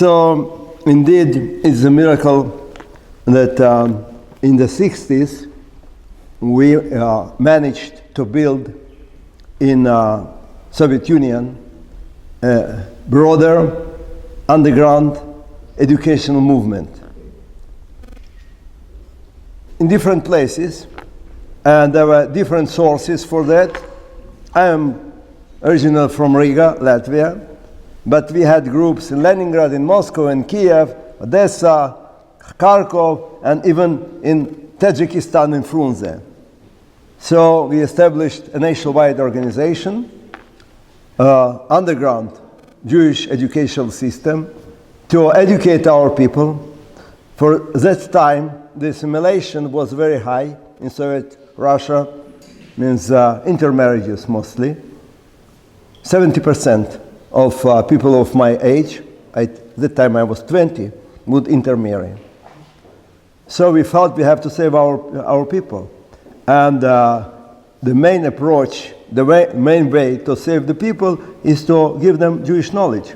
So, indeed, it's a miracle that in the 60s, we managed to build in Soviet Union a broader underground educational movement in different places, and there were different sources for that. I am originally from Riga, Latvia, but we had groups in Leningrad, in Moscow, in Kiev, Odessa, Kharkov, and even in Tajikistan, in Frunze. So we established a nationwide organization, underground Jewish educational system, to educate our people. For that time, the assimilation was very high in Soviet Russia, means intermarriages mostly. 70% of people of my age, at that time I was 20, would intermarry. So we thought we have to save our people. And the main approach, main way to save the people is to give them Jewish knowledge,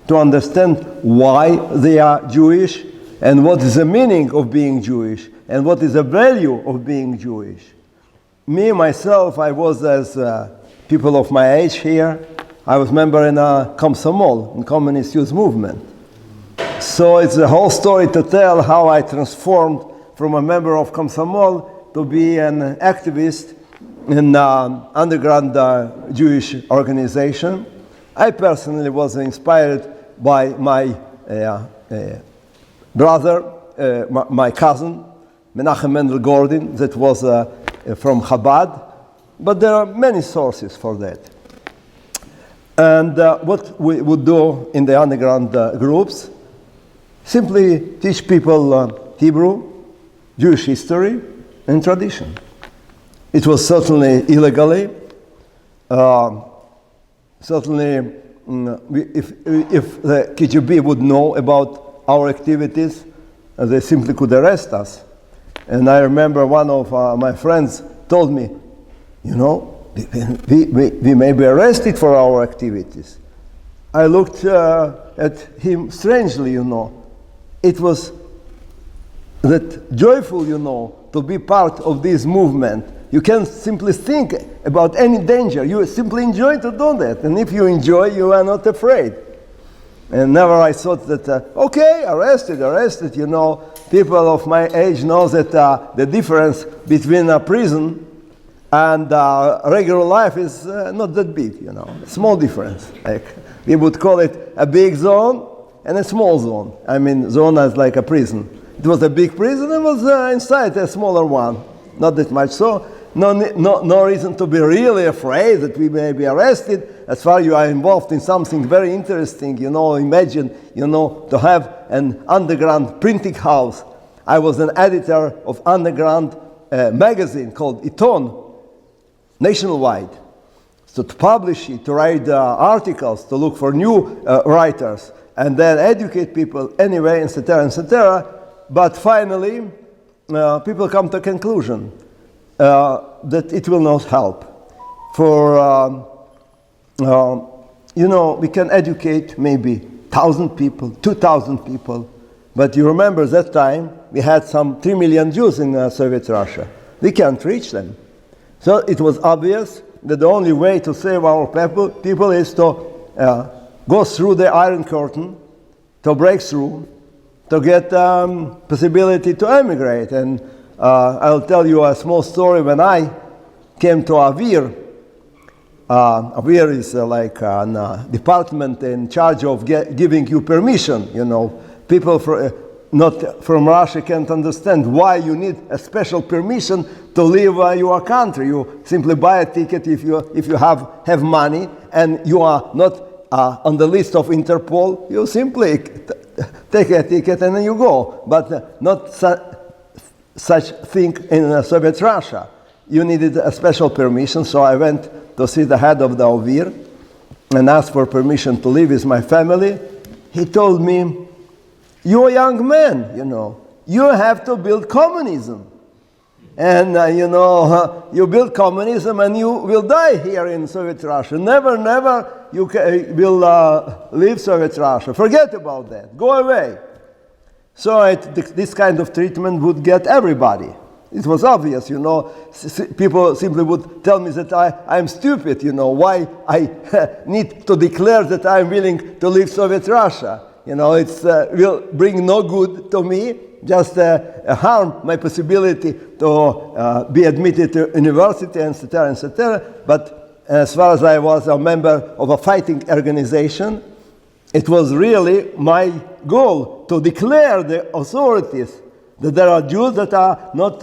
to understand why they are Jewish and what is the meaning of being Jewish and what is the value of being Jewish. Me, myself, I was, as people of my age here, I was member in a Komsomol, in Communist Youth Movement. So it's a whole story to tell how I transformed from a member of Komsomol to be an activist in underground Jewish organization. I personally was inspired by my brother, my cousin, Menachem Mendel Gordon, that was from Chabad, but there are many sources for that. And what we would do in the underground groups, simply teach people Hebrew, Jewish history, and tradition. It was certainly illegally. Certainly, if the KGB would know about our activities, they simply could arrest us. And I remember one of my friends told me, you know, we may be arrested for our activities. I looked at him strangely, you know. It was that joyful, you know, to be part of this movement. You can't simply think about any danger. You simply enjoy to do that. And if you enjoy, you are not afraid. And never I thought that, okay, arrested, you know. People of my age know that the difference between a prison and regular life is not that big, you know. A small difference. Like we would call it a big zone and a small zone. I mean, zone as like a prison. It was a big prison and was inside a smaller one. Not that much. So no reason to be really afraid that we may be arrested. As far as you are involved in something very interesting, you know, imagine, you know, to have an underground printing house. I was an editor of underground magazine called Iton, nationwide. So to publish it, to write articles, to look for new writers, and then educate people anyway, etc., etc. But finally, people come to a conclusion that it will not help. For, you know, we can educate maybe 1,000 people, 2,000 people, but you remember that time we had some 3 million Jews in Soviet Russia. We can't reach them. So it was obvious that the only way to save our people is to go through the Iron Curtain, to break through, to get possibility to emigrate. And I'll tell you a small story. When I came to Avir, Avir is like a department in charge of giving you permission, you know. People not from Russia can't understand why you need a special permission to leave your country. You simply buy a ticket if you have money and you are not on the list of Interpol. You simply take a ticket and then you go. But not such thing in Soviet Russia. You needed a special permission, so I went to see the head of the Ovir and asked for permission to live with my family. He told me, "You're a young man, you know. You have to build communism." and you build communism and you will die here in Soviet Russia. Never, never you will leave Soviet Russia. Forget about that. Go away. So this kind of treatment would get everybody. It was obvious, people simply would tell me that I'm stupid, why I need to declare that I'm willing to leave Soviet Russia. It will bring no good to me, just harm my possibility to be admitted to university, etc., etc. But as far as I was a member of a fighting organization, it was really my goal to declare the authorities that there are Jews that are not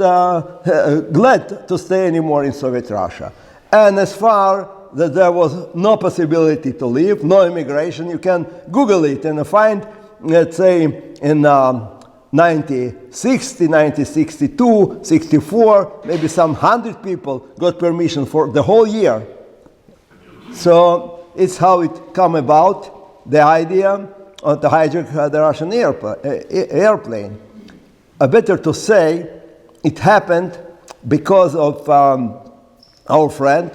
glad to stay anymore in Soviet Russia. And as far that there was no possibility to leave, no immigration, you can Google it and find, let's say, in 1960, 1962, 64, maybe some 100 people got permission for the whole year. So it's how it come about, the idea of the hijack the Russian airplane. Better to say, it happened because of our friend,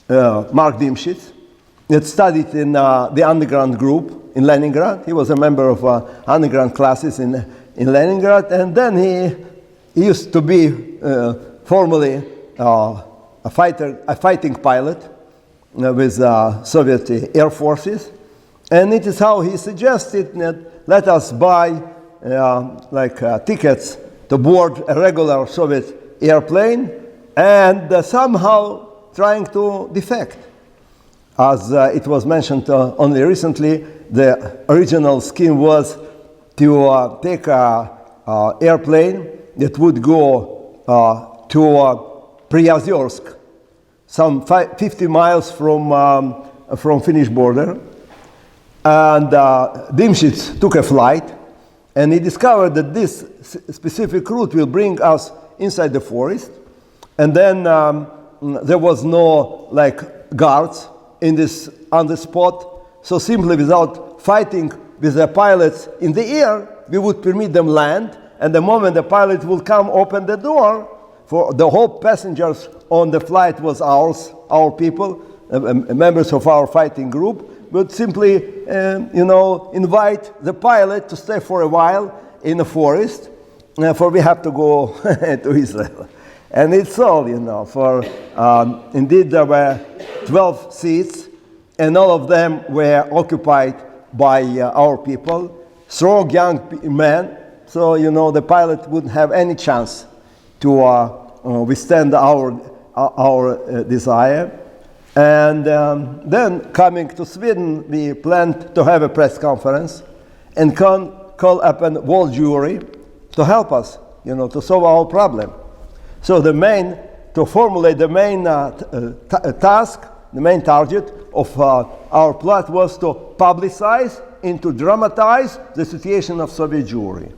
Mark Dimshitz, that studied in the underground group in Leningrad. He was a member of underground classes in Leningrad, and then he used to be formerly a fighting pilot with Soviet Air Forces. And it is how he suggested that let us buy tickets to board a regular Soviet airplane and somehow trying to defect. As it was mentioned only recently, the original scheme was to take an airplane that would go to Priazorsk, some 50 miles from Finnish border. And Dimshitz took a flight, and he discovered that this specific route will bring us inside the forest. And then there was no guards on the spot. So simply without fighting with the pilots in the air, we would permit them land. And the moment the pilot will come open the door, for the whole passengers on the flight was our people, members of our fighting group, would simply, invite the pilot to stay for a while in the forest, for we have to go to Israel. And it's all, for indeed there were 12 seats, and all of them were occupied by our people, strong young men, so, the pilot wouldn't have any chance to withstand our desire. And then coming to Sweden, we planned to have a press conference and call up a world jury to help us, to solve our problem. So to formulate the main task, the main target of our plot was to publicize and to dramatize the situation of Soviet Jewry.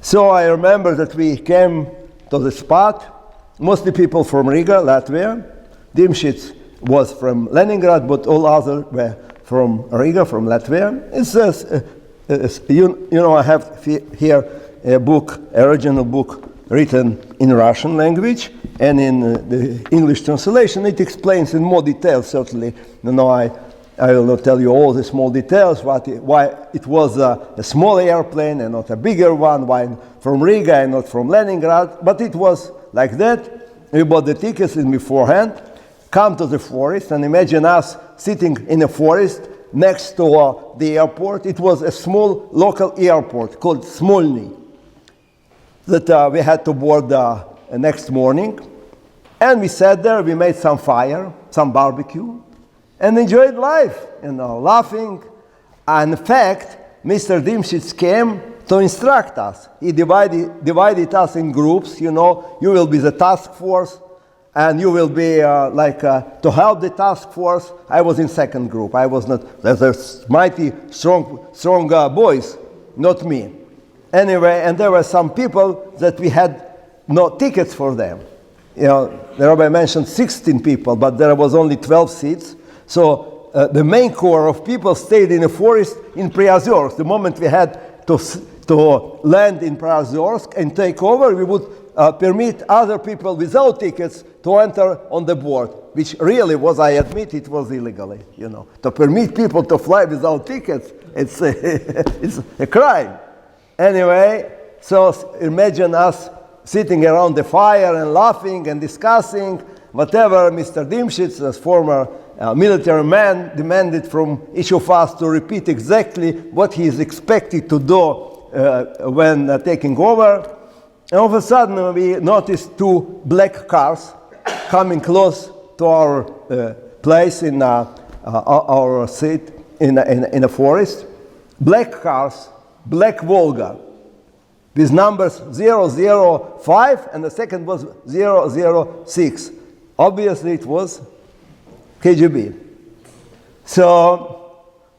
So I remember that we came to the spot, mostly people from Riga, Latvia. Dimshitz was from Leningrad, but all others were from Riga, from Latvia. It says, I have here a original book written in Russian language, and in the English translation it explains in more detail, certainly. I will not tell you all the small details, why it was a small airplane and not a bigger one, why from Riga and not from Leningrad, but it was like that. We bought the tickets in beforehand, come to the forest, and imagine us sitting in a forest next to the airport. It was a small local airport called Smolny that we had to board the next morning. And we sat there, we made some fire, some barbecue, and enjoyed life, laughing. And in fact, Mr. Dimshitz came to instruct us. He divided us in groups, you will be the task force, and you will be to help the task force. I was in second group. I was not, there's mighty strong boys, not me. Anyway, and there were some people that we had no tickets for them. The rabbi mentioned 16 people, but there was only 12 seats. So the main core of people stayed in the forest in Priazorsk. The moment we had to land in Priazorsk and take over, we would permit other people without tickets to enter on the board, which really was, I admit, it was illegally, To permit people to fly without tickets, it's a crime. Anyway, so imagine us sitting around the fire and laughing and discussing whatever Mr. Dimshitz, as former military man, demanded from each of us to repeat exactly what he is expected to do when taking over. And all of a sudden, we noticed two black cars coming close to our place in our seat in a forest. Black cars, black Volga, with numbers 005, and the second was 006. Obviously, it was KGB. So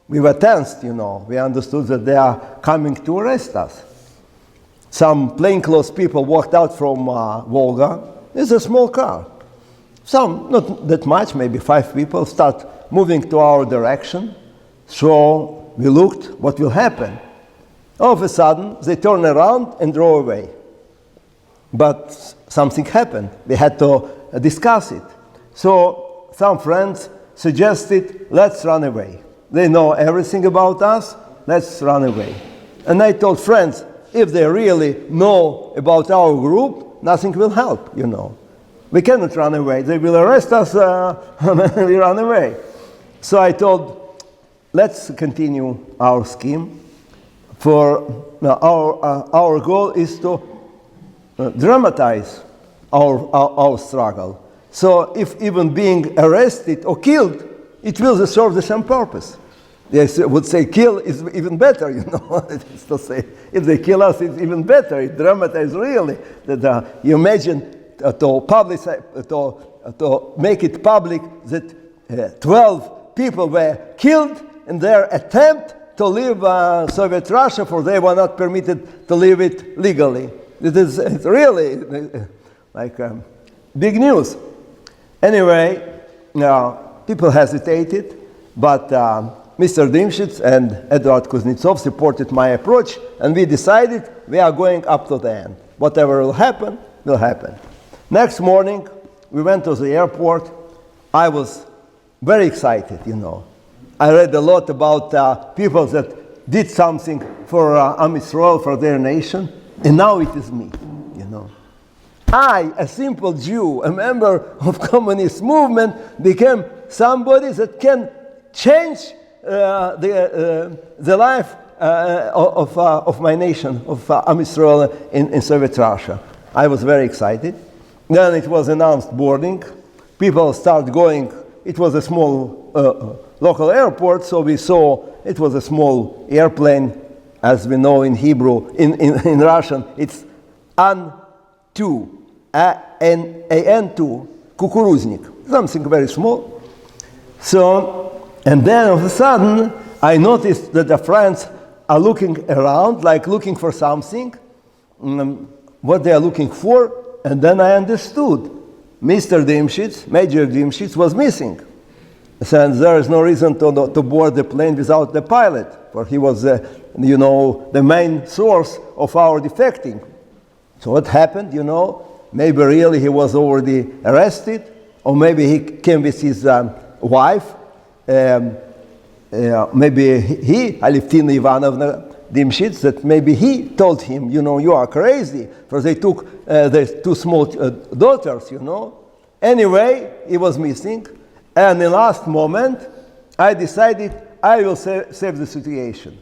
we were tensed, We understood that they are coming to arrest us. Some plainclothes people walked out from Volga. It's a small car. Some, not that much, maybe 5 people, start moving to our direction. So we looked what will happen. All of a sudden, they turned around and drove away. But something happened. We had to discuss it. So some friends suggested, let's run away. They know everything about us, let's run away. And I told friends, if they really know about our group, nothing will help, We cannot run away. They will arrest us when we run away. So I told, let's continue our scheme. For our goal is to dramatize our struggle. So if even being arrested or killed, it will serve the same purpose. They would say kill is even better, It's to say, if they kill us, it's even better. It dramatizes really. That you imagine to make it public that 12 people were killed in their attempt to leave Soviet Russia, for they were not permitted to leave it legally. It's really big news. Anyway, people hesitated, but Mr. Dimshitz and Eduard Kuznetsov supported my approach, and we decided we are going up to the end. Whatever will happen, will happen. Next morning, we went to the airport. I was very excited, I read a lot about people that did something for Am Yisrael, for their nation, and now it is me, I, a simple Jew, a member of communist movement, became somebody that can change the life of my nation, of Am Yisrael in Soviet Russia. I was very excited. Then it was announced boarding. People started going. It was a small local airport, so we saw it was a small airplane, as we know in Hebrew. In Russian, it's An-2, A-N-2, Kukuruznik, something very small. So, and then all of a sudden, I noticed that the friends are looking around, like looking for something, what they are looking for, and then I understood. Mr. Dimshitz, Major Dimshitz, was missing. So there is no reason to board the plane without the pilot, for he was, the main source of our defecting. So what happened, Maybe really he was already arrested, or maybe he came with his wife. Maybe he, Alevtina Ivanovna Dimshitz, that maybe he told him, you are crazy, for they took their 2 small daughters, Anyway, he was missing, and in the last moment, I decided I will save the situation.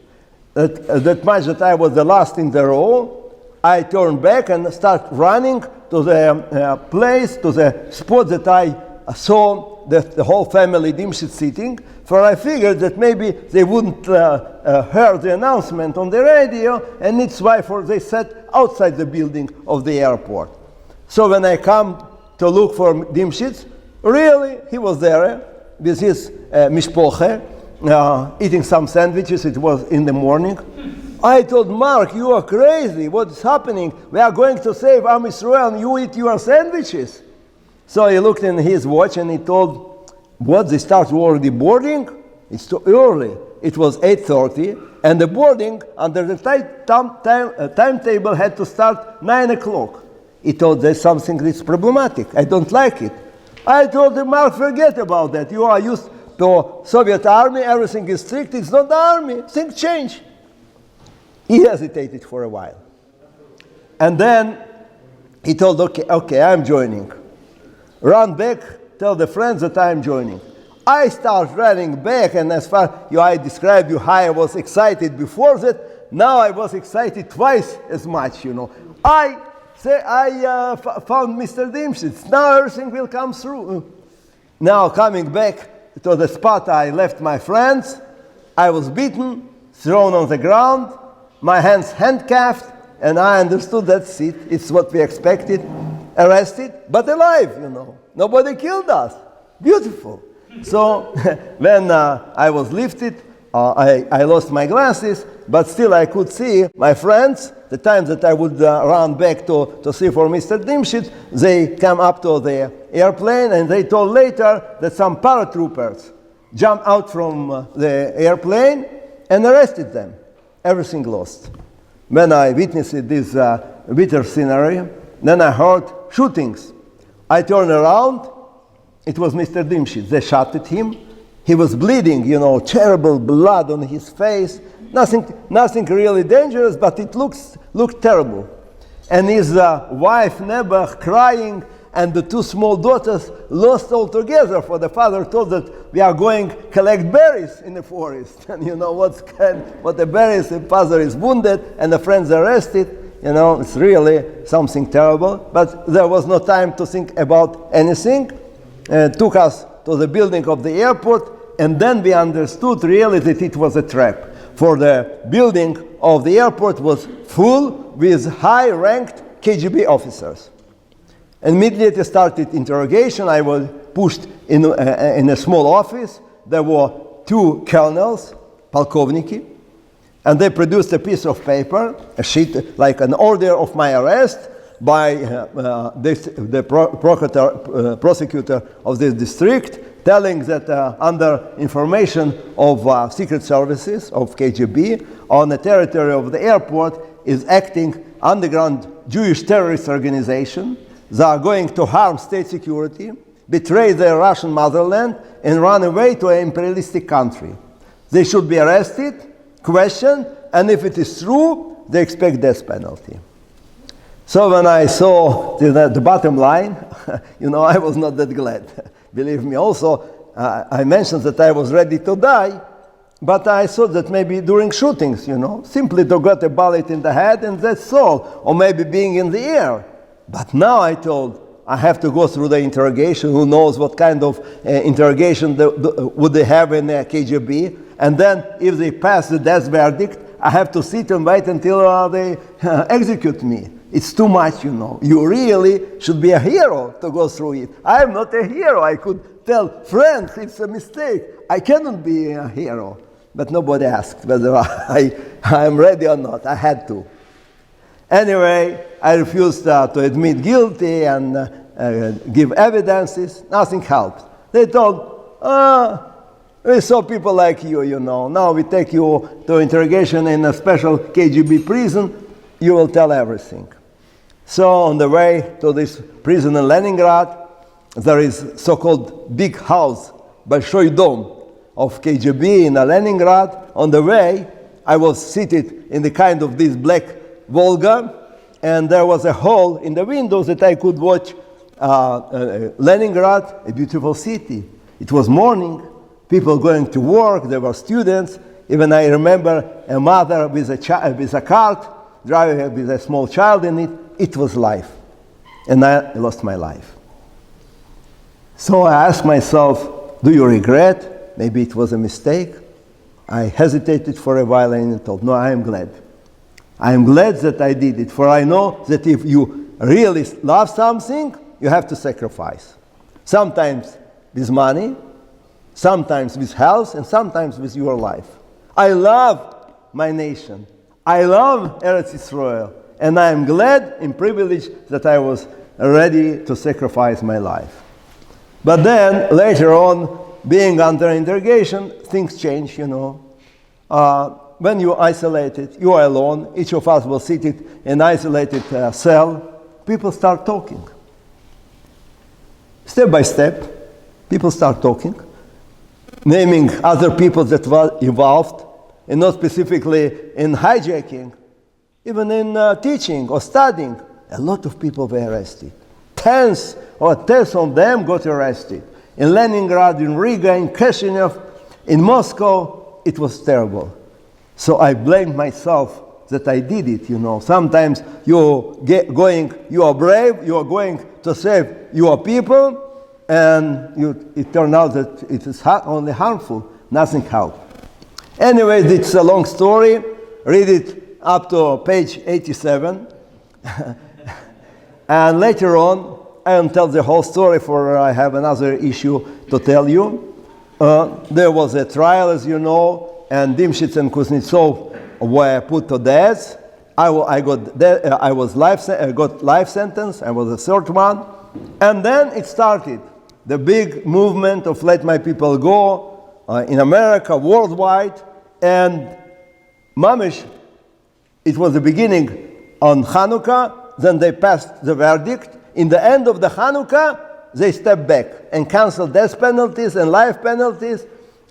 That much that I was the last in the row, I turned back and started running to the place, to the spot that I saw the whole family Dimshitz sitting, for I figured that maybe they wouldn't hear the announcement on the radio, and it's why they sat outside the building of the airport. So when I come to look for Dimshitz, really, he was there with his mishpoche, eating some sandwiches. It was in the morning. I told Mark, you are crazy. What's happening? We are going to save Am Yisrael and you eat your sandwiches. So he looked in his watch and he told, what, they start already boarding? It's too early. It was 8:30 and the boarding under the timetable had to start 9 o'clock. He told there's something that's problematic. I don't like it. I told him, Mark, forget about that. You are used to Soviet army. Everything is strict. It's not the army. Things change. He hesitated for a while. And then he told, okay, I'm joining. Run back, tell the friends that I'm joining. I start running back, and as far as I described you how I was excited before that, now I was excited twice as much, I found Mr. Dimshitz. Now everything will come through. Now coming back to the spot I left my friends, I was beaten, thrown on the ground, my hands handcuffed, and I understood that's it. It's what we expected. Arrested, but alive, Nobody killed us. Beautiful. So when I was lifted, I lost my glasses, but still I could see my friends. The times that I would run back to see for Mr. Dimshit, they come up to the airplane, and they told later that some paratroopers jumped out from the airplane and arrested them. Everything lost. When I witnessed this bitter scenery, then I heard shootings. I turned around. It was Mr. Dimshit. They shot at him. He was bleeding, terrible blood on his face. Nothing really dangerous, but it looked terrible. And his wife, Neba, crying, and the two small daughters lost altogether, for the father told that we are going collect berries in the forest. And what the berries, the father is wounded, and the friends arrested. It's really something terrible. But there was no time to think about anything. Took us to the building of the airport, and then we understood really that it was a trap. For the building of the airport was full with high-ranked KGB officers. Immediately started interrogation. I was pushed in a small office. There were two colonels, polkovniki, and they produced a piece of paper, a sheet, like an order of my arrest by the prosecutor of this district, telling that under information of secret services of KGB on the territory of the airport is acting underground Jewish terrorist organization. They are going to harm state security, betray their Russian motherland, and run away to an imperialistic country. They should be arrested, questioned, and if it is true, they expect death penalty. So when I saw the bottom line, I was not that glad. Believe me. Also, I mentioned that I was ready to die, but I thought that maybe during shootings, simply to get a bullet in the head and that's all, or maybe being in the air. But now I told, I have to go through the interrogation. Who knows what kind of interrogation would they have in the KGB? And then if they pass the death verdict, I have to sit and wait until they execute me. It's too much, You really should be a hero to go through it. I am not a hero. I could tell friends it's a mistake. I cannot be a hero. But nobody asked whether I am ready or not. I had to. Anyway, I refused to admit guilty and give evidences. Nothing helped. They told, we saw people like you, Now we take you to interrogation in a special KGB prison. You will tell everything. So on the way to this prison in Leningrad, there is so-called big house, Большой дом of KGB in Leningrad. On the way, I was seated in the kind of this black Volga, and there was a hole in the window that I could watch Leningrad, a beautiful city. It was morning, people going to work, there were students. Even I remember a mother with a cart, driving with a small child in it. It was life. And I lost my life. So I asked myself, do you regret? Maybe it was a mistake. I hesitated for a while and I thought, no, I am glad. I am glad that I did it, for I know that if you really love something, you have to sacrifice. Sometimes with money, sometimes with health, and sometimes with your life. I love my nation. I love Eretz Yisrael, and I am glad and privileged that I was ready to sacrifice my life. But then, later on, being under interrogation, things change, When you're isolated, you are alone. Each of us was seated in an isolated cell, people start talking. Step by step, people start talking, naming other people that were involved, and not specifically in hijacking, even in teaching or studying. A lot of people were arrested. Tens of them got arrested. In Leningrad, in Riga, in Kishinev, in Moscow, it was terrible. So I blamed myself that I did it, Sometimes you are brave, you are going to save your people, and it turned out that it is only harmful, nothing helped. Anyway, it's a long story. Read it up to page 87. And later on, I will tell the whole story, for I have another issue to tell you. There was a trial, as you know, and Dimshitz and Kuznetsov were put to death. I got life sentence. I was the third one. And then it started, the big movement of Let My People Go in America, worldwide. And mamish, it was the beginning on Hanukkah. Then they passed the verdict. In the end of the Hanukkah, they stepped back and canceled death penalties and life penalties.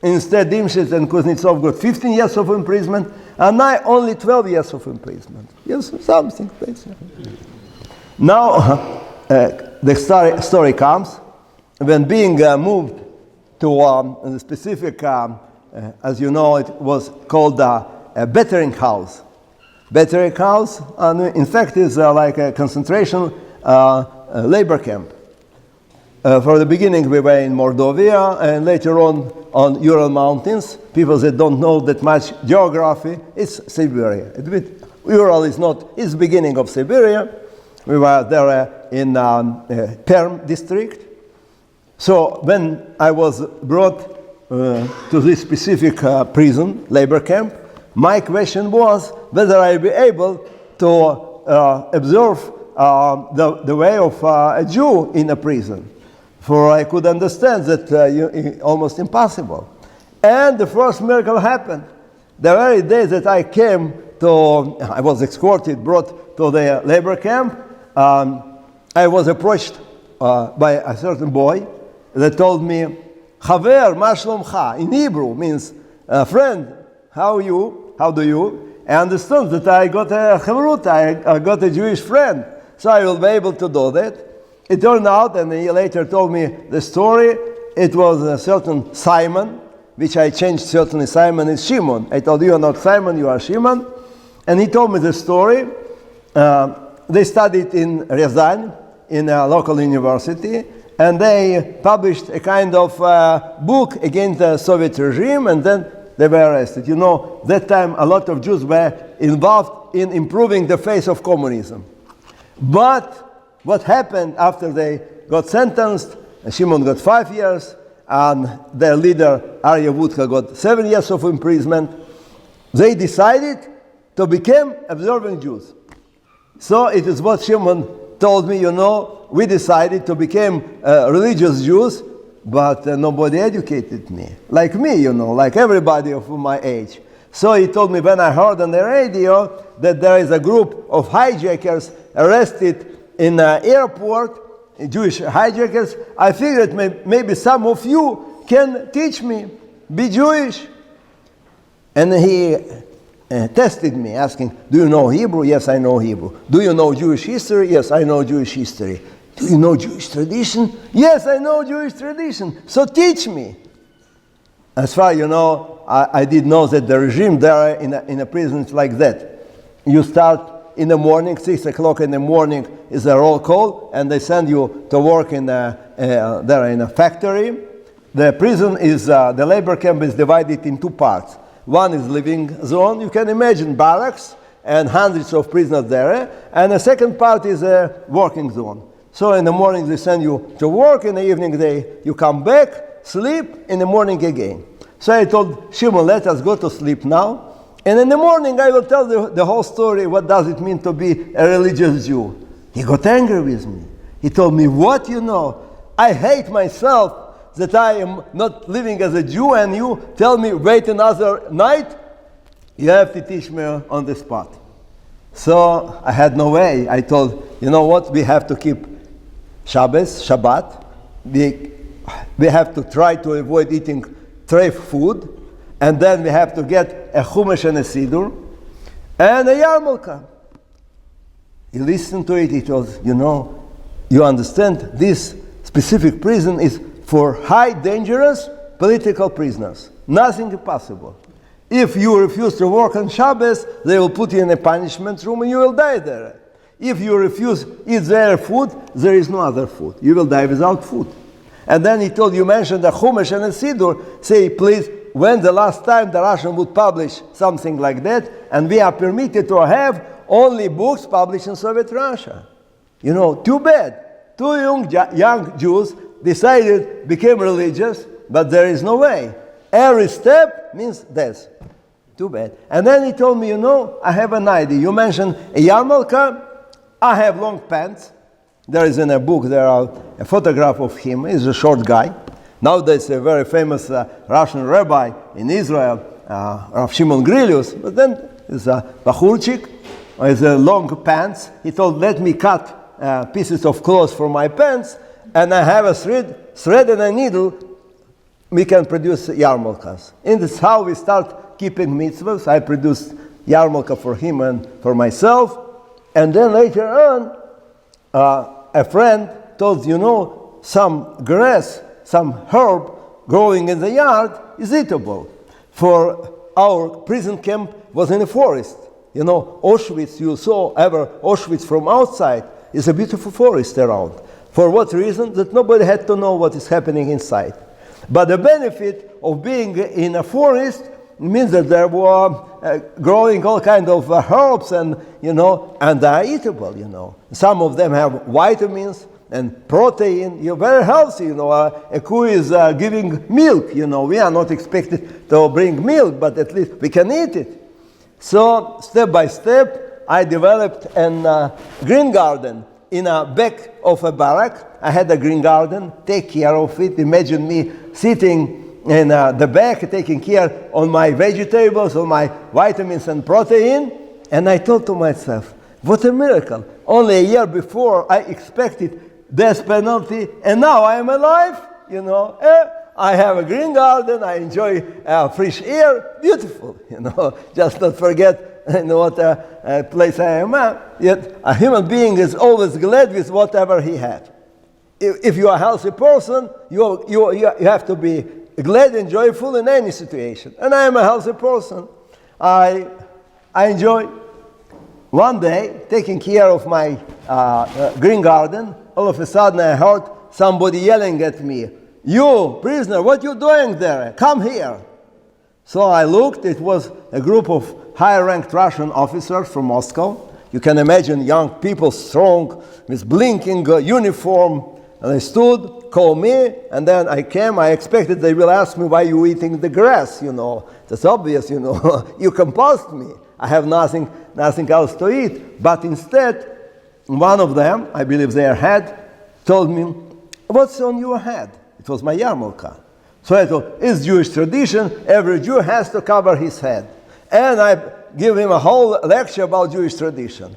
Instead, Dimshitz and Kuznetsov got 15 years of imprisonment, and I only 12 years of imprisonment. Yes, something. Now, the story comes when being moved to a specific, as you know, it was called a battering house. Battering house, and in fact, is like a concentration labor camp. For the beginning, we were in Mordovia, and later on Ural Mountains. People that don't know that much geography, it's Siberia. Ural is not, it's the beginning of Siberia. We were there in Perm district. So when I was brought to this specific prison, labor camp, my question was whether I'd be able to observe the way of a Jew in a prison. For I could understand that almost impossible. And the first miracle happened. The very day that I came I was escorted, brought to the labor camp, I was approached by a certain boy that told me, Chaver, ma shlomcha, in Hebrew means, friend, how do you? I understood that I got a chavruta, I got a Jewish friend, so I will be able to do that. It turned out, and he later told me the story, it was a certain Simon, which I changed certainly. Simon is Shimon. I told you are not Simon, you are Shimon. And he told me the story. They studied in Ryazan, in a local university, and they published a kind of book against the Soviet regime, and then they were arrested. That time a lot of Jews were involved in improving the face of communism. But what happened after they got sentenced? Shimon got 5 years, and their leader, Arya Vudka, got 7 years of imprisonment. They decided to become observant Jews. So it is what Shimon told me, we decided to become religious Jews, but nobody educated me. Like me, like everybody of my age. So he told me when I heard on the radio that there is a group of hijackers arrested in an airport, Jewish hijackers, I figured maybe some of you can teach me, be Jewish. And he tested me, asking, do you know Hebrew? Yes, I know Hebrew. Do you know Jewish history? Yes, I know Jewish history. Do you know Jewish tradition? Yes, I know Jewish tradition. So teach me. As far as you know, I did know that the regime there in a prison is like that. You start in the morning, 6 o'clock in the morning is a roll call, and they send you to work there in a factory. The prison is, the labor camp is divided in two parts. One is living zone, you can imagine barracks and hundreds of prisoners there, and the second part is a working zone. So in the morning they send you to work, in the evening you come back, sleep, in the morning again. So I told Shimon, let us go to sleep now. And in the morning, I will tell the whole story, what does it mean to be a religious Jew. He got angry with me. He told me, what I hate myself that I am not living as a Jew, and you tell me, wait another night? You have to teach me on the spot. So I had no way. I told, you know what, we have to keep Shabbat. We have to try to avoid eating treif food. And then we have to get a chumash and a siddur and a yarmulke. He listened to it. He told, you understand, this specific prison is for high dangerous political prisoners. Nothing impossible. If you refuse to work on Shabbos, they will put you in a punishment room and you will die there. If you refuse to eat their food, there is no other food. You will die without food. And then he told, you mentioned the chumash and the siddur. Say, please, when the last time the Russian would publish something like that, and we are permitted to have only books published in Soviet Russia. Too bad. Two young Jews became religious, but there is no way. Every step means death. Too bad. And then he told me, I have an idea. You mentioned a yarmulke. I have long pants. There is in a book, a photograph of him. He's a short guy. Nowadays, a very famous Russian rabbi in Israel, Rav Shimon Grilius. But then there's a Bachurchik with long pants. He told, let me cut pieces of clothes for my pants, and I have a thread and a needle. We can produce yarmulkes. In this how we start keeping mitzvahs. I produced yarmulke for him and for myself. And then later on, a friend told, some grass, some herb growing in the yard is eatable. For our prison camp was in a forest. Auschwitz, you saw ever Auschwitz from outside, is a beautiful forest around. For what reason? That nobody had to know what is happening inside. But the benefit of being in a forest means that there were growing all kinds of herbs and they are eatable, Some of them have vitamins and protein. You're very healthy, A cow is giving milk, We are not expected to bring milk, but at least we can eat it. So, step by step, I developed a green garden in a back of a barrack. I had a green garden, take care of it. Imagine me sitting in the back, taking care on my vegetables, on my vitamins and protein. And I thought to myself, what a miracle. Only a year before, I expected death penalty, and now I am alive, I have a green garden, I enjoy fresh air, beautiful, Just not forget what a place I am at. Yet a human being is always glad with whatever he had. If you are a healthy person, you have to be glad and joyful in any situation. And I am a healthy person. I enjoy one day taking care of my green garden. All of a sudden I heard somebody yelling at me, "You, prisoner, what you doing there? Come here." So I looked. It was a group of high-ranked Russian officers from Moscow. You can imagine young people, strong, with blinking uniform. And they stood, called me, and then I came. I expected they will ask me, why you eating the grass, That's obvious, You compulsed me. I have nothing else to eat. But instead, one of them, I believe their head, told me, "What's on your head?" It was my yarmulke. So I thought, it's Jewish tradition. Every Jew has to cover his head. And I give him a whole lecture about Jewish tradition.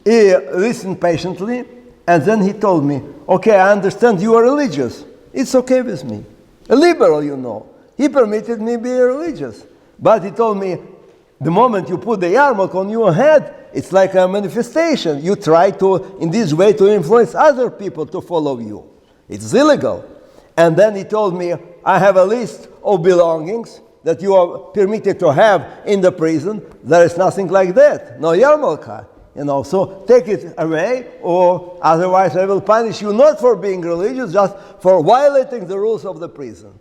He listened patiently, and then he told me, "Okay, I understand you are religious. It's okay with me. A liberal, He permitted me to be religious. But he told me, the moment you put the yarmulke on your head, it's like a manifestation. You try to, in this way, to influence other people to follow you. It's illegal." And then he told me, "I have a list of belongings that you are permitted to have in the prison. There is nothing like that. No yarmulke. So take it away, or otherwise I will punish you not for being religious, just for violating the rules of the prison."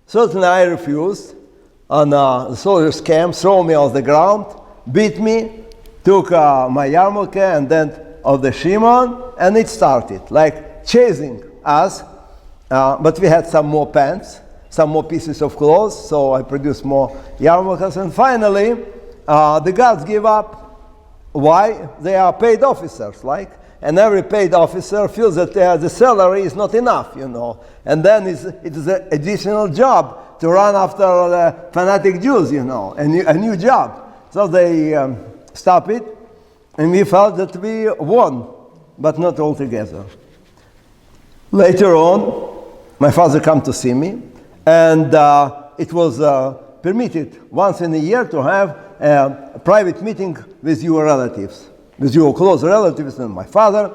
Certainly I refused. And the soldiers came, threw me on the ground, beat me, took my yarmulke and then of the shimon, and it started, like chasing us. But we had some more pants, some more pieces of clothes, so I produced more yarmulkes. And finally, the guards gave up. Why? They are paid officers, and every paid officer feels that the salary is not enough, And then it's an additional job to run after fanatic Jews, a new job. So they stop it, And we felt that we won, but not altogether. Later on, my father came to see me, and it was permitted once in a year to have a private meeting with your relatives, with your close relatives and my father.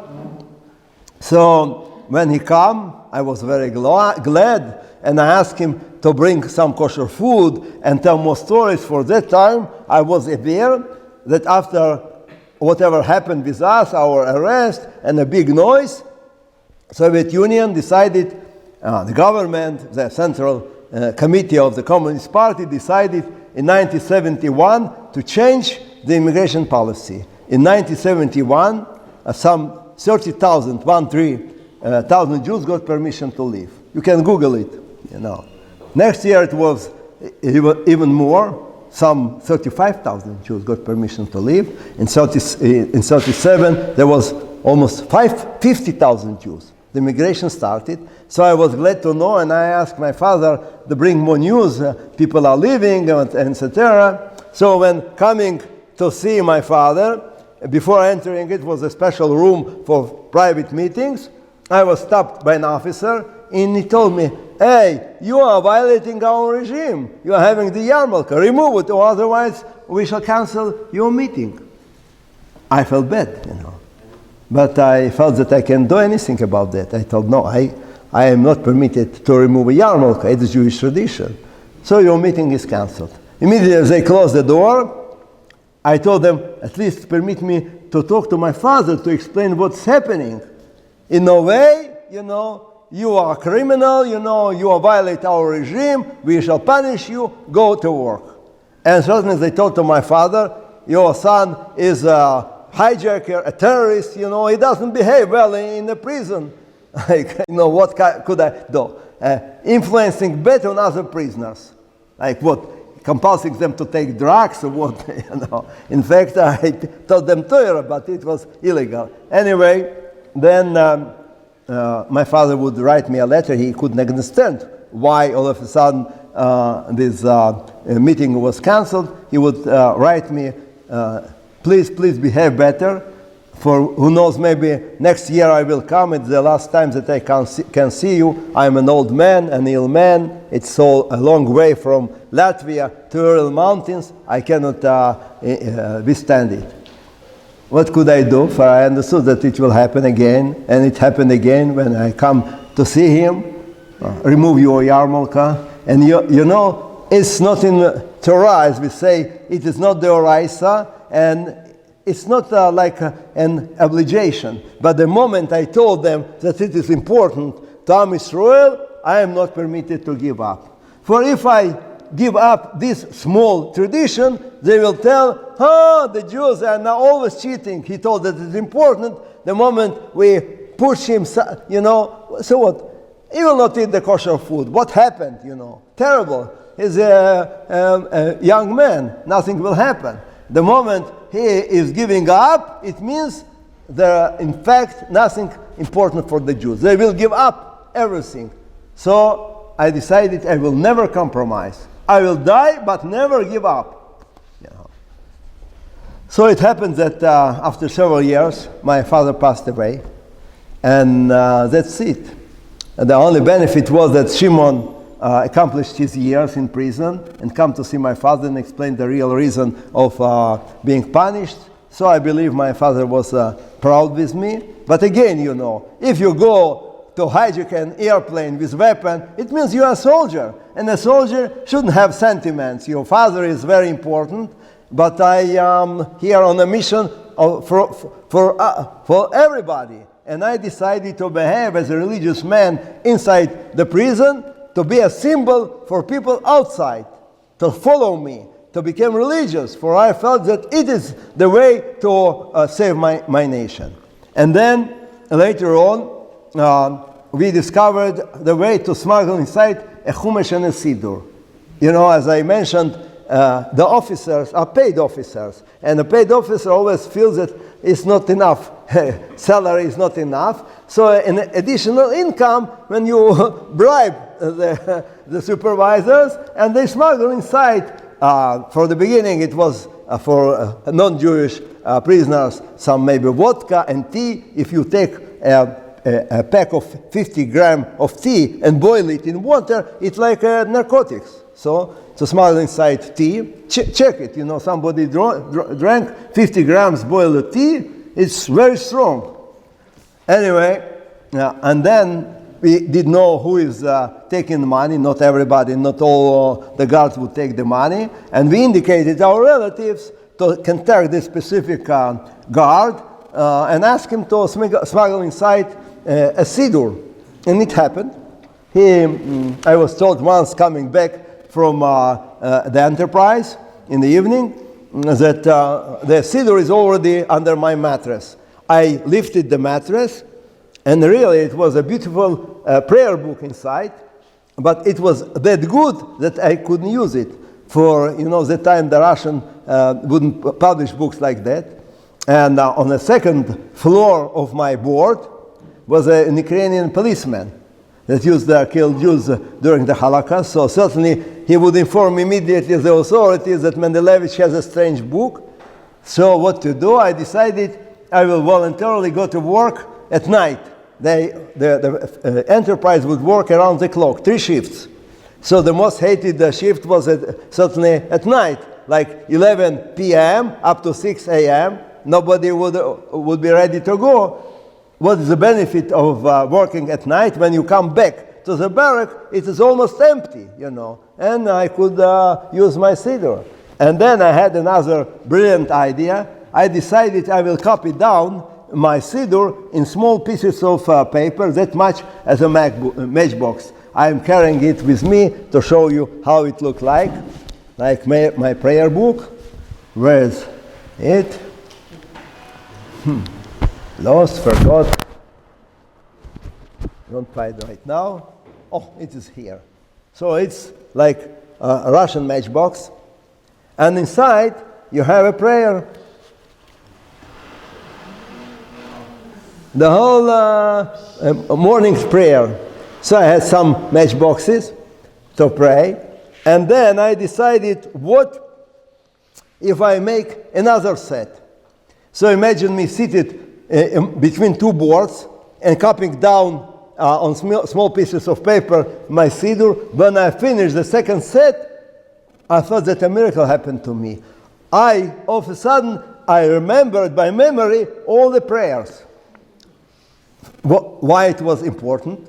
So when he came, I was very glad, and I asked him to bring some kosher food and tell more stories. For that time, I was aware that after whatever happened with us, our arrest and a big noise, Soviet Union decided, the government, the Central Committee of the Communist Party decided in 1971 to change the immigration policy. In 1971, some 30,000, 1,000 Jews got permission to leave. You can Google it, you know. Next year it was even more. Some 35,000 Jews got permission to leave. In 1937, there was almost 50,000 Jews. The migration started. So I was glad to know, and I asked my father to bring more news. People are leaving, etc. So when coming to see my father, before entering, it was a special room for private meetings. I was stopped by an officer, and he told me, "Hey, you are violating our regime. You are having the yarmulke. Remove it, or otherwise we shall cancel your meeting." I felt bad, you know. But I felt that I can't do anything about that. I told, no, I am not permitted to remove a yarmulke. It's Jewish tradition. So your meeting is canceled. Immediately as they closed the door, I told them, at least permit me to talk to my father to explain what's happening. In no way, you know, you are a criminal, you know, you violate our regime, we shall punish you, go to work. And certainly they told to my father, your son is a hijacker, a terrorist, you know, he doesn't behave well in the prison. Like, you know, what could I do? Influencing better on other prisoners. Like what? Compulsing them to take drugs or what? You know. In fact, I told them Torah, but it was illegal. Anyway, then my father would write me a letter. He couldn't understand why all of a sudden this meeting was canceled. He would write me, please behave better. For who knows, maybe next year I will come. It's the last time that I can see you. I'm an old man, an ill man. It's so a long way from Latvia to Ural Mountains. I cannot withstand it. What could I do? For I understood that it will happen again, and it happened again when I come to see him. Remove your yarmulke, and you know it's not in Torah, as we say. It is not the oraisa, and it's not like an obligation. But the moment I told them that it is important to Am Yisrael, I am not permitted to give up. For if I give up this small tradition, they will tell, the Jews are now always cheating. He told that it's important. The moment we push him, you know, so what? He will not eat the kosher food. What happened, you know? Terrible. He's a young man. Nothing will happen. The moment he is giving up, it means there are, in fact, nothing important for the Jews. They will give up everything. So I decided I will never compromise. I will die, but never give up. You know. So it happened that after several years, my father passed away, and that's it. And the only benefit was that Shimon accomplished his years in prison and come to see my father and explain the real reason of being punished. So I believe my father was proud with me. But again, you know, if you go to hijack an airplane with weapon, it means you are a soldier. And a soldier shouldn't have sentiments. Your father is very important, but I am here on a mission for everybody. And I decided to behave as a religious man inside the prison, to be a symbol for people outside, to follow me, to become religious, for I felt that it is the way to save my nation. And then later on, we discovered the way to smuggle inside a chumash and a siddur. You know, as I mentioned, the officers are paid officers, and the paid officer always feels that it's not enough. Salary is not enough. So an additional income when you bribe the supervisors, and they smuggle inside. For the beginning, it was for non-Jewish prisoners, some maybe vodka and tea. If you take a pack of 50 grams of tea and boil it in water, it's like narcotics. So to smuggle inside tea, check it. Somebody drank 50 grams boiled tea. It's very strong. Anyway, and then we did know who is taking the money. Not everybody, not all the guards would take the money. And we indicated our relatives to contact this specific guard and ask him to smuggle inside a siddur. And it happened. I was told once coming back from the Enterprise in the evening that the siddur is already under my mattress. I lifted the mattress, and really it was a beautiful prayer book inside, but it was that good that I couldn't use it. For the time the Russian wouldn't publish books like that. And on the second floor of my board was an Ukrainian policeman that used to kill Jews during the Holocaust. So certainly he would inform immediately the authorities that Mendelevich has a strange book. So what to do? I decided I will voluntarily go to work at night. The Enterprise would work around the clock, 3 shifts. So the most hated shift was certainly at night, like 11 p.m. up to 6 a.m. Nobody would be ready to go. What is the benefit of working at night? When you come back to the barrack, it is almost empty, and I could use my siddur. And then I had another brilliant idea. I decided I will copy down my siddur in small pieces of paper, that much as a matchbox. I am carrying it with me to show you how it looked like my prayer book. Where is it? Lost, forgot. Don't find it right now. Oh, it is here. So it's like a Russian matchbox. And inside, you have a prayer. The whole morning's prayer. So I had some matchboxes to pray. And then I decided, what if I make another set? So imagine me seated between 2 boards and copying down on small pieces of paper my siddur. When I finished the second set, I thought that a miracle happened to me. All of a sudden, I remembered by memory all the prayers. Why it was important?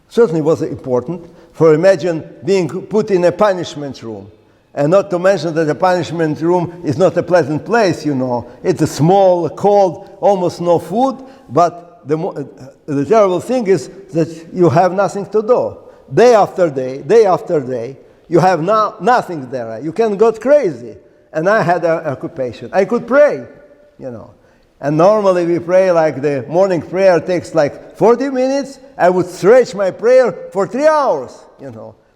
Certainly was important. For imagine being put in a punishment room. And not to mention that the punishment room is not a pleasant place, It's a small, cold, almost no food. But the terrible thing is that you have nothing to do. Day after day, you have nothing there. You can go crazy. And I had an occupation. I could pray, And normally we pray like the morning prayer takes like 40 minutes. I would stretch my prayer for 3 hours,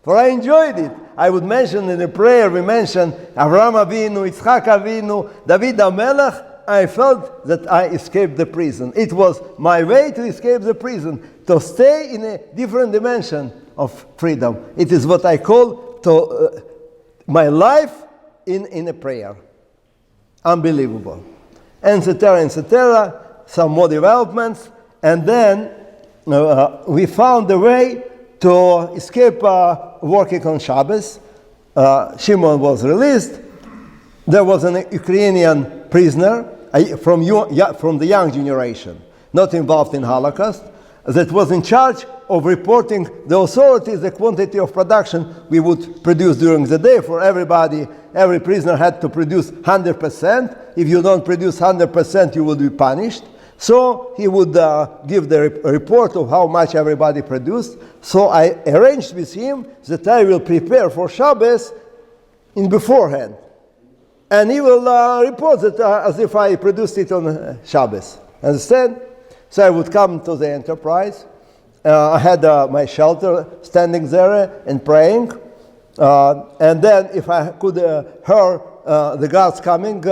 For I enjoyed it. I would mention in the prayer, we mentioned Avraham Avinu, Yitzchak Avinu, David HaMelech. I felt that I escaped the prison. It was my way to escape the prison, to stay in a different dimension of freedom. It is what I call my life in a prayer. Unbelievable. Etc., some more developments. And then we found a way to escape working on Shabbos. Shimon was released. There was an Ukrainian prisoner from the young generation, not involved in Holocaust, that was in charge of reporting the authorities the quantity of production we would produce during the day for everybody. Every prisoner had to produce 100%. If you don't produce 100%, you would be punished. So he would give the report of how much everybody produced. So I arranged with him that I will prepare for Shabbos in beforehand. And he will report that as if I produced it on Shabbos. Understand? So I would come to the Enterprise. I had my shelter standing there and praying. And then if I could hear the guards coming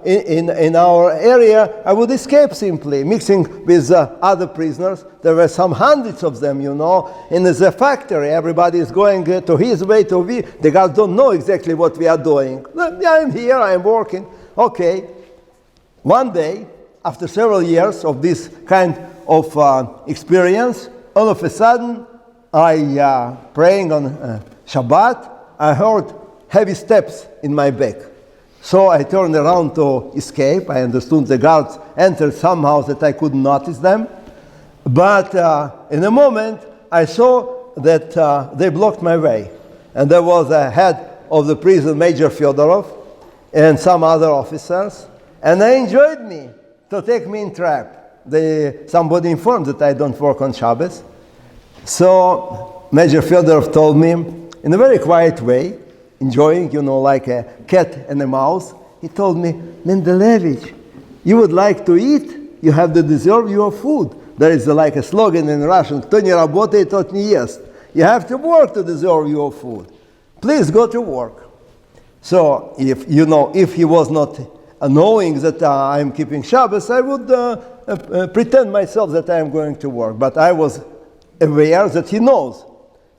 in our area, I would escape simply, mixing with other prisoners. There were some hundreds of them, In the factory, everybody is going to his way, to we. The guards don't know exactly what we are doing. I'm here, I'm working. Okay, one day, after several years of this kind of experience, all of a sudden, I praying on Shabbat, I heard heavy steps in my back. So I turned around to escape. I understood the guards entered somehow that I couldn't notice them. But in a moment, I saw that they blocked my way. And there was a head of the prison, Major Fyodorov, and some other officers. And they enjoyed me to take me in trap. Somebody informed that I don't work on Shabbos. So Major Fyodorov told me, in a very quiet way, enjoying, like a cat and a mouse, he told me, Mendelevich, you would like to eat, you have to deserve your food. There is like a slogan in Russian, "Кто не работает, тот не ест." You have to work to deserve your food. Please go to work. So if he was not knowing that I'm keeping Shabbos, I would pretend myself that I am going to work. But I was aware that he knows.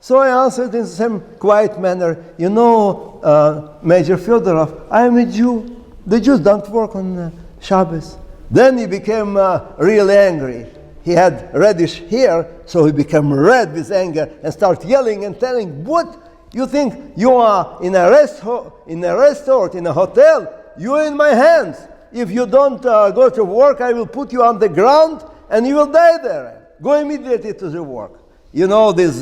So I answered in the same quiet manner, Major Fyodorov, I am a Jew. The Jews don't work on Shabbos. Then he became really angry. He had reddish hair, so he became red with anger and started yelling and telling, what? You think you are in a restaurant, in a hotel? You are in my hands. If you don't go to work, I will put you on the ground and you will die there. Go immediately to the work. This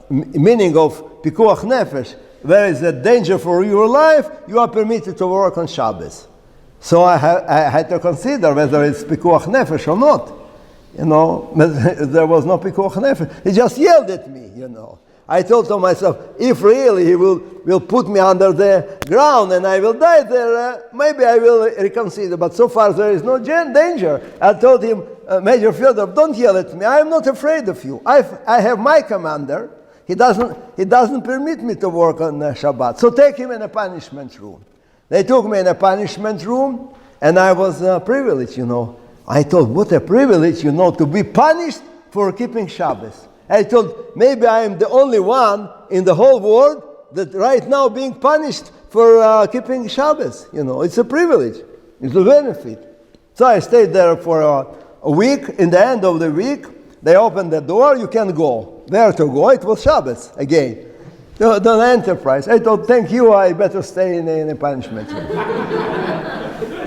meaning of pikuach nefesh, there is a danger for your life, you are permitted to work on Shabbos. So I had to consider whether it's pikuach nefesh or not. There was no pikuach nefesh. He just yelled at me, I thought to myself, if really he will put me under the ground and I will die there, maybe I will reconsider. But so far there is no danger. I told him, Major Fyodorov, don't yell at me. I am not afraid of you. I have my commander. He doesn't permit me to work on Shabbat. So take him in a punishment room. They took me in a punishment room, and I was privileged, I thought, what a privilege, to be punished for keeping Shabbos. I thought, maybe I am the only one in the whole world that right now being punished for keeping Shabbos. It's a privilege. It's a benefit. So I stayed there for a week. In the end of the week, they opened the door. You can go. Where to go? It was Shabbos again. The enterprise. I thought, thank you, I better stay in a punishment room.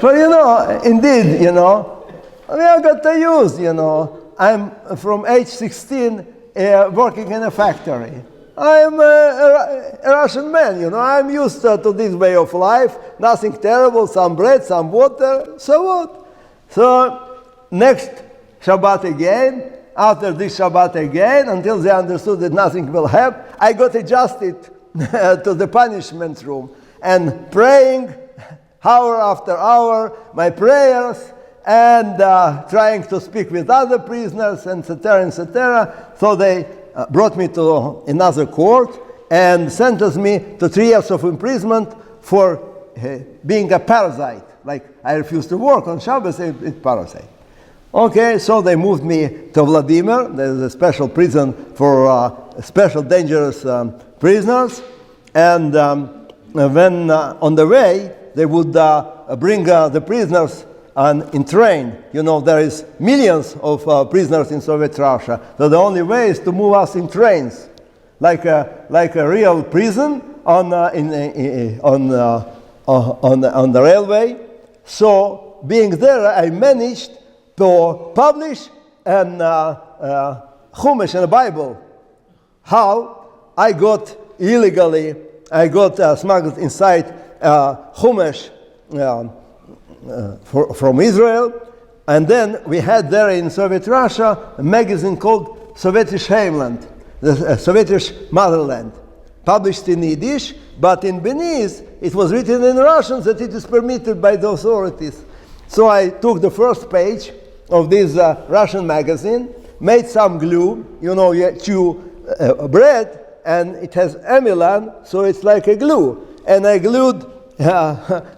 So, indeed, I got to use, I'm from age 16 working in a factory. I'm a Russian man, I'm used to this way of life. Nothing terrible, some bread, some water, so what? So, next Shabbat again, after this Shabbat again, until they understood that nothing will happen, I got adjusted to the punishment room and praying hour after hour, my prayers, and trying to speak with other prisoners, etc., etc. So they brought me to another court and sentenced me to 3 years of imprisonment for being a parasite. Like I refused to work on Shabbos, it's parasite. Okay, so they moved me to Vladimir. There's a special prison for special dangerous prisoners. And when on the way, they would bring the prisoners in train. There is millions of prisoners in Soviet Russia. So the only way is to move us in trains, like a real prison on the railway. So being there, I managed to publish an Chumash and a Bible. How? I got illegally, smuggled inside Chumash from Israel, and then we had there in Soviet Russia a magazine called Sovetish Heimland, the Sovetish Motherland, published in Yiddish, but in Benice it was written in Russian that it is permitted by the authorities. So I took the first page of this Russian magazine, made some glue, you chew bread, and it has amilan, so it's like a glue. And I glued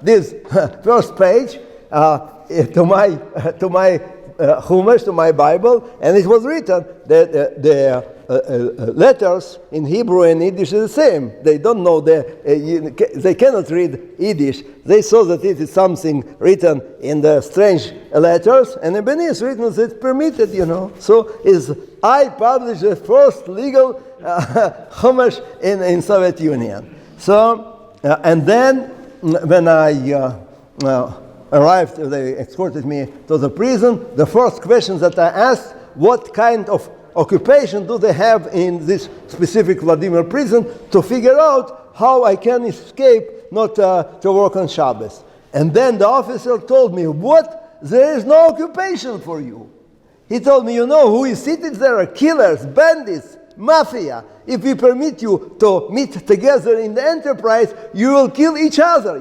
this first page to my Chumash, to my Bible, and it was written that the letters in Hebrew and Yiddish is the same. They don't know, they cannot read Yiddish. They saw that it is something written in the strange letters, and in Benin written as it's permitted, So I published the first legal Chumash in Soviet Union. So, and then when I arrived, they escorted me to the prison. The first question that I asked, what kind of occupation do they have in this specific Vladimir prison, to figure out how I can escape not to work on Shabbos. And then the officer told me, what? There is no occupation for you. He told me, who is seated there are killers, bandits, mafia. If we permit you to meet together in the enterprise, you will kill each other,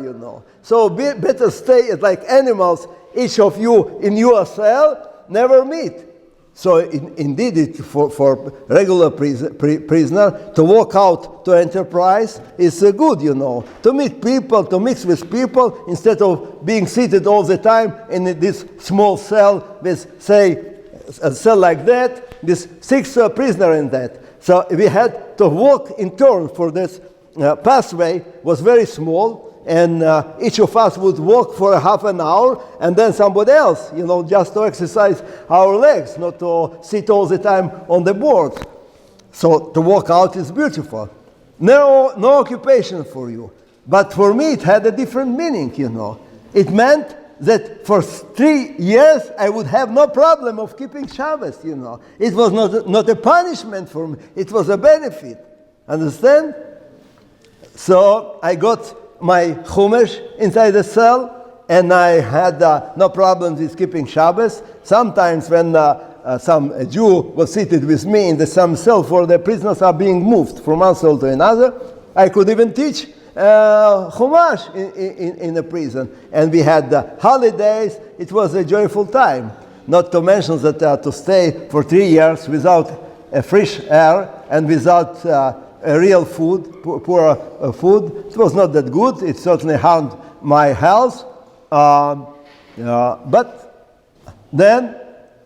So better stay like animals, each of you in your cell, never meet. So indeed, for regular prisoner to walk out to enterprise is good, to meet people, to mix with people, instead of being seated all the time in this small cell with, say, a cell like that, with 6 prisoners in that. So we had to walk in turn, for this pathway was very small, and each of us would walk for a half an hour, and then somebody else, just to exercise our legs, not to sit all the time on the board. So to walk out is beautiful. No occupation for you. But for me it had a different meaning, It meant that for 3 years I would have no problem of keeping Shabbos, It was not a punishment for me, it was a benefit. Understand? So I got my Chumash inside the cell, and I had no problems with keeping Shabbos. Sometimes when some Jew was seated with me in the same cell, for the prisoners are being moved from one cell to another, I could even teach Chumash in the prison. And we had holidays. It was a joyful time. Not to mention that to stay for 3 years without fresh air and without real food, poor food. It was not that good. It certainly harmed my health. But then,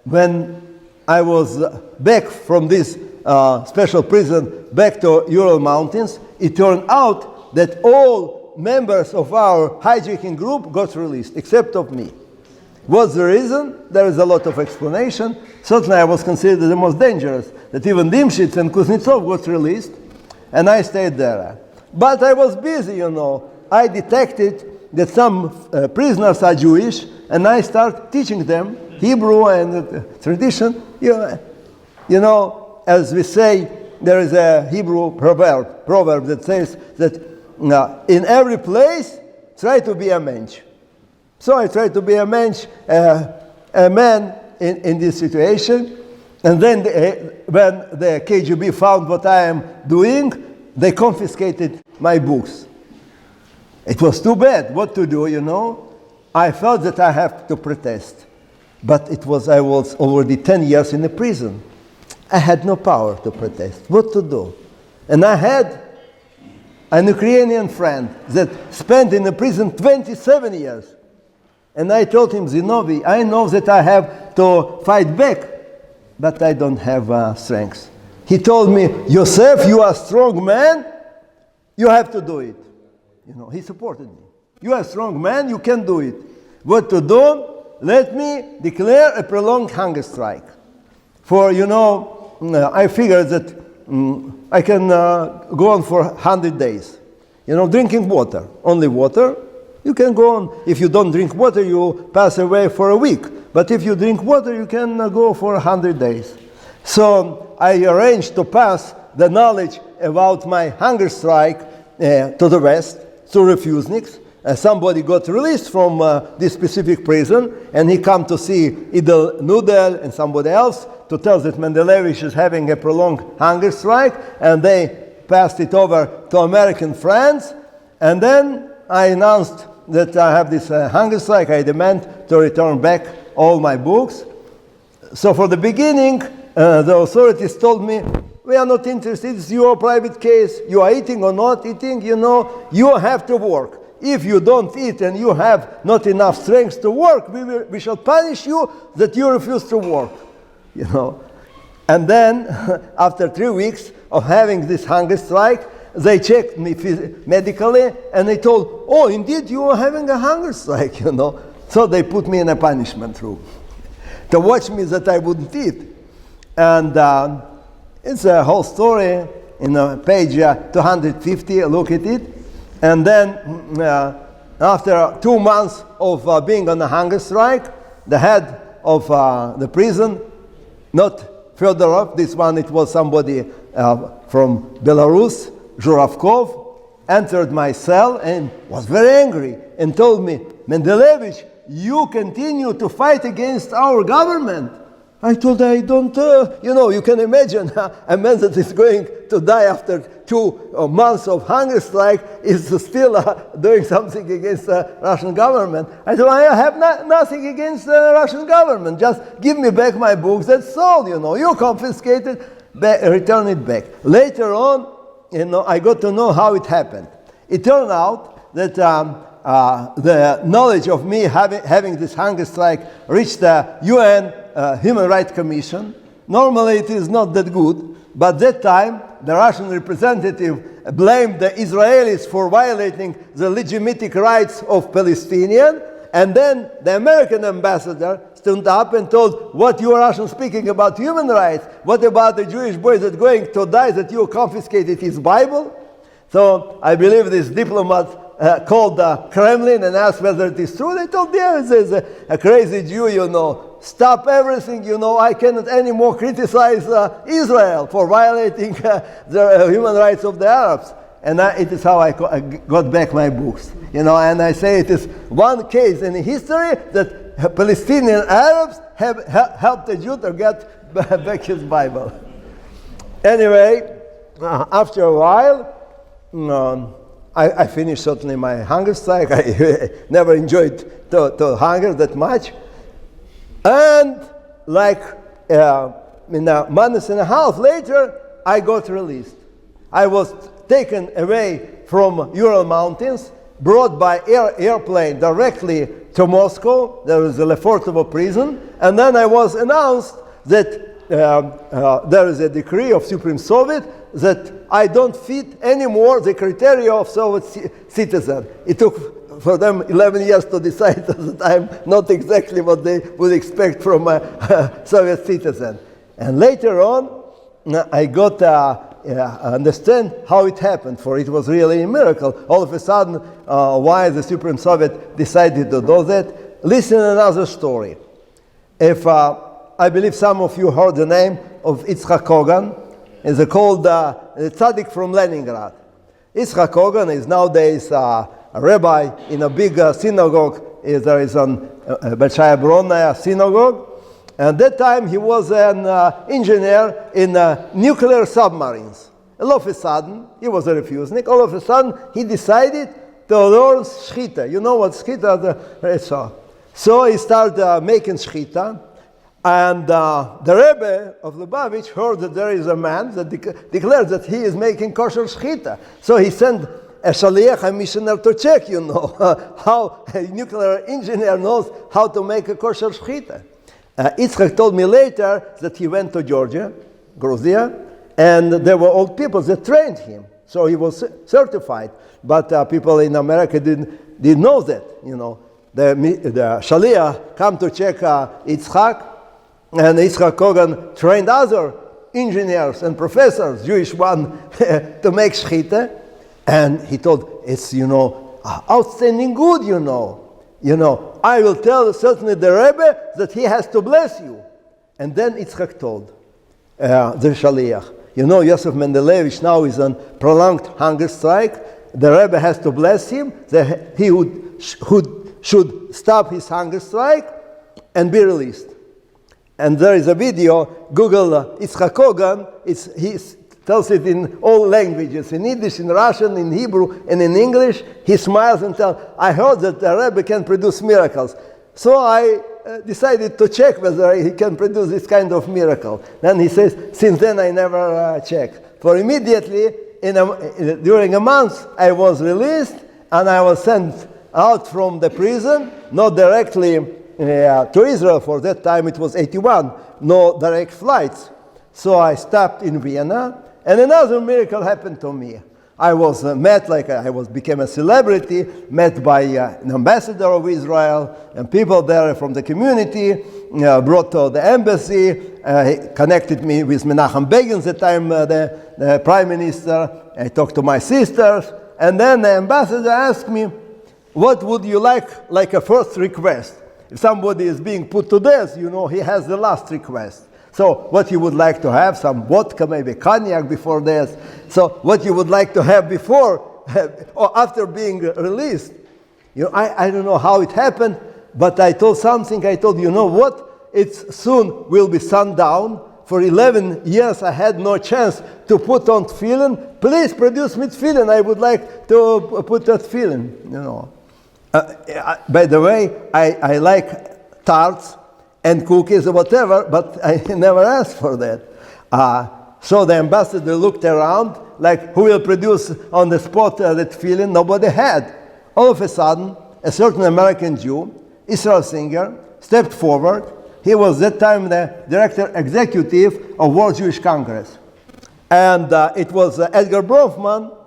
when I was back from this special prison back to Ural Mountains, it turned out that all members of our hijacking group got released, except of me. What's the reason? There is a lot of explanation. Certainly I was considered the most dangerous, that even Dimshitz and Kuznetsov got released, and I stayed there. But I was busy, I detected that some prisoners are Jewish, and I started teaching them Hebrew and tradition. As we say, there is a Hebrew proverb that says that in every place, try to be a mensch. So I tried to be a mensch, a man in this situation. And then when the KGB found what I am doing, they confiscated my books. It was too bad. What to do, I felt that I have to protest. But I was already 10 years in the prison. I had no power to protest. What to do? And I had an Ukrainian friend that spent in the prison 27 years. And I told him, Zinovi, I know that I have to fight back, but I don't have strength. He told me, Yosef, you are a strong man, you have to do it. He supported me. You are a strong man, you can do it. What to do? Let me declare a prolonged hunger strike. For, I figured that I can go on for 100 days. Drinking water, only water. You can go on. If you don't drink water, you pass away for a week. But if you drink water, you can go for 100 days. So I arranged to pass the knowledge about my hunger strike to the West, to Refuseniks. Somebody got released from this specific prison, and he come to see Idel Nudel and somebody else to tell that Mendelevich is having a prolonged hunger strike, and they passed it over to American friends. And then I announced that I have this hunger strike. I demand to return back all my books. So for the beginning, the authorities told me, we are not interested, it's your private case. You are eating or not eating, you have to work. If you don't eat and you have not enough strength to work, we shall punish you that you refuse to work. And then, after 3 weeks of having this hunger strike, they checked me medically, and they told, oh, indeed, you are having a hunger strike, you know. So they put me in a punishment room to watch me that I wouldn't eat. And it's a whole story in page 250, look at it. And then, after 2 months of being on a hunger strike, the head of the prison, not Fedorov, this one, it was somebody from Belarus, Zhuravkov, entered my cell and was very angry and told me, Mendelevich, you continue to fight against our government. I told her, I don't, you can imagine a man that is going to die after 2 months of hunger strike is still doing something against the Russian government. I told her, I have nothing against the Russian government. Just give me back my books, that's all, You confiscate it, return it back. Later on, I got to know how it happened. It turned out that the knowledge of me having this hunger strike reached the UN Human Rights Commission. Normally it is not that good, but that time the Russian representative blamed the Israelis for violating the legitimate rights of Palestinians, and then the American ambassador stood up and told, what you Russians speaking about human rights? What about the Jewish boy that's going to die that you confiscated his Bible? So I believe this diplomat called the Kremlin and asked whether it is true. They told, yeah, there's a crazy Jew, Stop everything, I cannot anymore criticize Israel for violating the human rights of the Arabs. And it is how I got back my books, and I say it is one case in history that Palestinian Arabs have helped a Jew to get back his Bible. Anyway, after a while, I finished certainly my hunger strike. I never enjoyed to hunger that much. And in a month and a half later, I got released. I was taken away from Ural Mountains, brought by airplane directly to Moscow. There was a Lefortovo prison. And then I was announced that there is a decree of Supreme Soviet that I don't fit anymore the criteria of Soviet citizen. It took for them 11 years to decide that I'm not exactly what they would expect from a Soviet citizen. And later on, I got understand how it happened, for it was really a miracle. All of a sudden, why the Supreme Soviet decided to do that. Listen another story. If I believe some of you heard the name of Yitzhak Kogan, is called tzaddik from Leningrad. Yitzhak Kogan is nowadays a rabbi in a big synagogue. There is a Bolshaya Bronная synagogue. At that time, he was an engineer in nuclear submarines. All of a sudden, he was a Refusenik. All of a sudden, he decided to learn shchita. You know what shchita is? So he started making shchita. And the Rebbe of Lubavitch heard that there is a man that declared that he is making kosher shchita. So he sent a shaliach, a missioner, to check, how a nuclear engineer knows how to make a kosher shchita. Yitzhak told me later that he went to Georgia, and there were old people that trained him. So he was certified. But people in America didn't know that, The shaliach come to check Yitzhak, and Yitzhak Kogan trained other engineers and professors, Jewish one, to make shchita. And he told, it's, outstanding good, I will tell certainly the Rebbe that he has to bless you. And then Yitzhak told the shaliach, Yosef Mendelevich now is on prolonged hunger strike. The Rebbe has to bless him, that he should stop his hunger strike and be released. And there is a video, Google Yitzhak Kogan, he tells it in all languages, in Yiddish, in Russian, in Hebrew, and in English. He smiles and tells, I heard that the Rebbe can produce miracles. So I decided to check whether he can produce this kind of miracle. Then he says, since then I never checked. For immediately, during a month, I was released, and I was sent out from the prison, not directly to Israel. For that time it was 81, no direct flights. So I stopped in Vienna, and another miracle happened to me. I was became a celebrity, met by an ambassador of Israel, and people there from the community, brought to the embassy, connected me with Menachem Begin, at the time the prime minister. I talked to my sisters, and then the ambassador asked me, what would you like a first request? If somebody is being put to death, he has the last request. So what you would like to have, some vodka, maybe cognac before death. So what you would like to have before or after being released. I don't know how it happened, but I told, what? It's soon will be sundown. For 11 years I had no chance to put on tefillin. Please produce me tefillin. I would like to put that tefillin, by the way, I like tarts and cookies or whatever, but I never asked for that. So the ambassador looked around, like, who will produce on the spot the tefillin? Nobody had. All of a sudden, a certain American Jew, Israel Singer, stepped forward. He was at that time the director executive of World Jewish Congress. And it was Edgar Bronfman,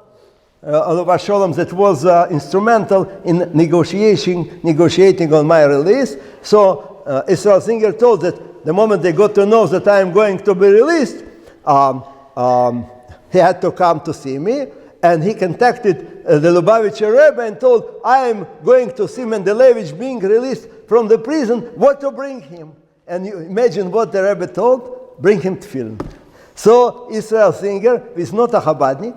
Alav Shalom, that was instrumental in negotiating on my release. So Israel Singer told that the moment they got to know that I am going to be released, he had to come to see me, and he contacted the Lubavitcher Rebbe and told, I am going to see Mendelevich being released from the prison, what to bring him? And you imagine what the Rebbe told? Bring him tefillin. So Israel Singer is not a Chabadnik,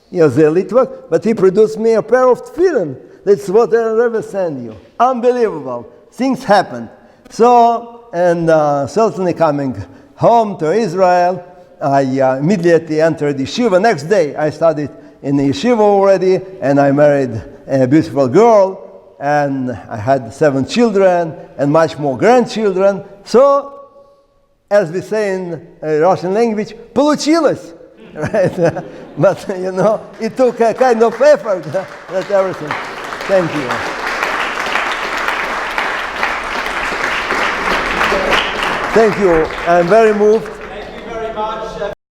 he was a Litvak, but he produced me a pair of tefillin. That's what the Rebbe sent you. Unbelievable. Things happened. So, and certainly coming home to Israel, I immediately entered yeshiva. Next day, I studied in the yeshiva already, and I married a beautiful girl, and I had 7 children, and much more grandchildren. So, as we say in Russian language, получилось, right? But, it took a kind of effort, that everything. Thank you. Thank you. I'm very moved.